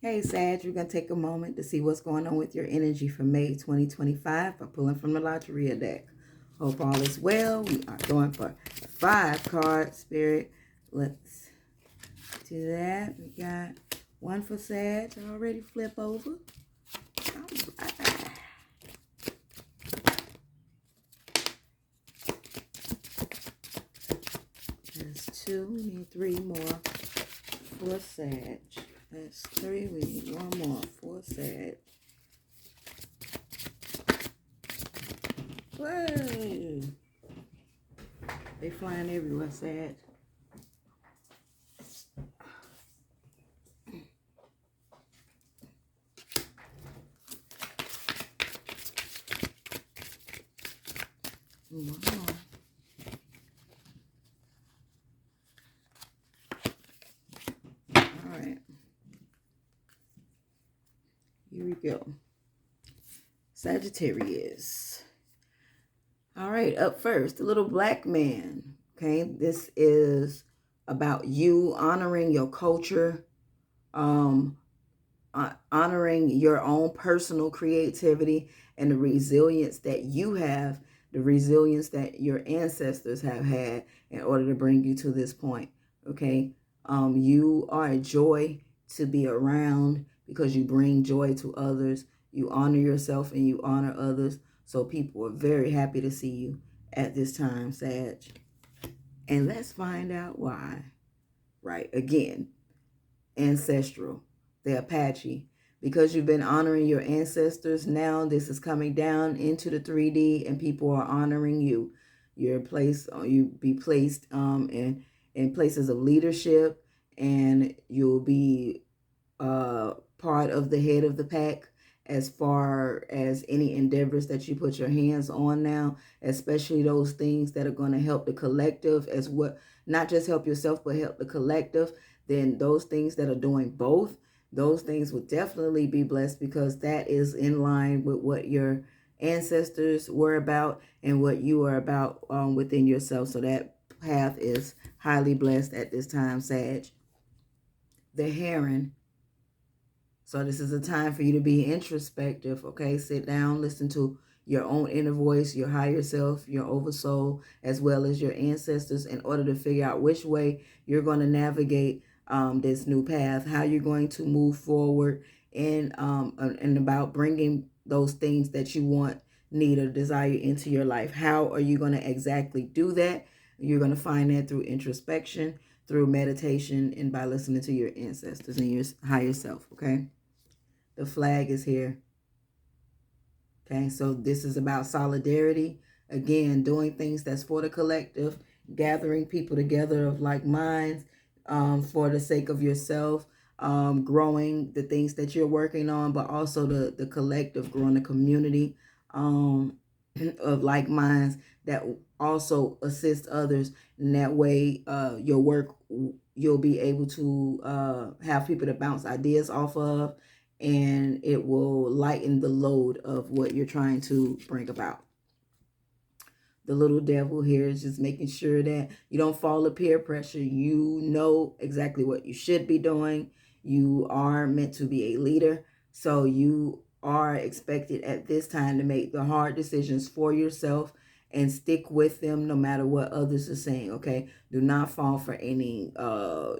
Hey, Sag, we're going to take a moment to see what's going on with your energy for May 2025 by pulling from the Loteria deck. Hope all is well. We are going for 5 cards, Spirit. Let's do that. We got one for Sag. Already flip over. All right. That's 2. We need 3 more for Sag. That's 3. We need 1 more for Sag. Whoa! They flying everywhere, Sag. One more. All right. Here we go. Sagittarius. All right, up first, the little black man. Okay, this is about you honoring your culture, honoring your own personal creativity and the resilience that you have, the resilience that your ancestors have had in order to bring you to this point. Okay, you are a joy to be around because you bring joy to others. You honor yourself and you honor others. So people are very happy to see you at this time, Sag. And let's find out why. Right, again, ancestral, the Apache. Because you've been honoring your ancestors, now this is coming down into the 3D and people are honoring you. You'll be placed in places of leadership, and you'll be part of the head of the pack as far as any endeavors that you put your hands on now, especially those things that are going to help the collective as well, not just help yourself, but help the collective. Then those things that are doing both, those things will definitely be blessed because that is in line with what your ancestors were about and what you are about within yourself. So that path is highly blessed at this time, Sag. The Heron. So this is a time for you to be introspective, okay? Sit down, listen to your own inner voice, your higher self, your oversoul, as well as your ancestors in order to figure out which way you're going to navigate this new path, how you're going to move forward and about bringing those things that you want, need, or desire into your life. How are you going to exactly do that? You're going to find that through introspection, through meditation, and by listening to your ancestors and your higher self, okay? The flag is here. Okay, so this is about solidarity. Again, doing things that's for the collective, gathering people together of like minds for the sake of yourself, growing the things that you're working on, but also the collective, growing the community of like minds that also assist others. And that way, your work, you'll be able to have people to bounce ideas off of, and it will lighten the load of what you're trying to bring about. The little devil here is just making sure that you don't fall to peer pressure. You know exactly what you should be doing. You are meant to be a leader. So you are expected at this time to make the hard decisions for yourself and stick with them no matter what others are saying, okay? Do not fall for any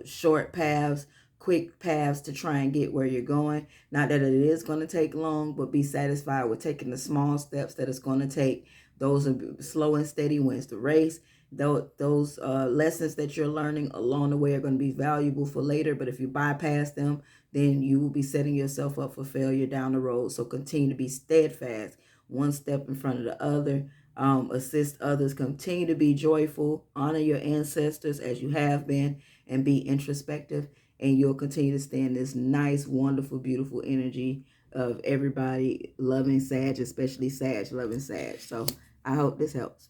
short paths, quick paths to try and get where you're going. Not that it is going to take long, but be satisfied with taking the small steps that it's going to take. Those are slow and steady wins the race. Those lessons that you're learning along the way are going to be valuable for later, but if you bypass them, then you will be setting yourself up for failure down the road. So continue to be steadfast, one step in front of the other. Assist others, continue to be joyful, honor your ancestors as you have been, and be introspective. And you'll continue to stay in this nice, wonderful, beautiful energy of everybody loving Sag, especially Sag loving Sag. So I hope this helps.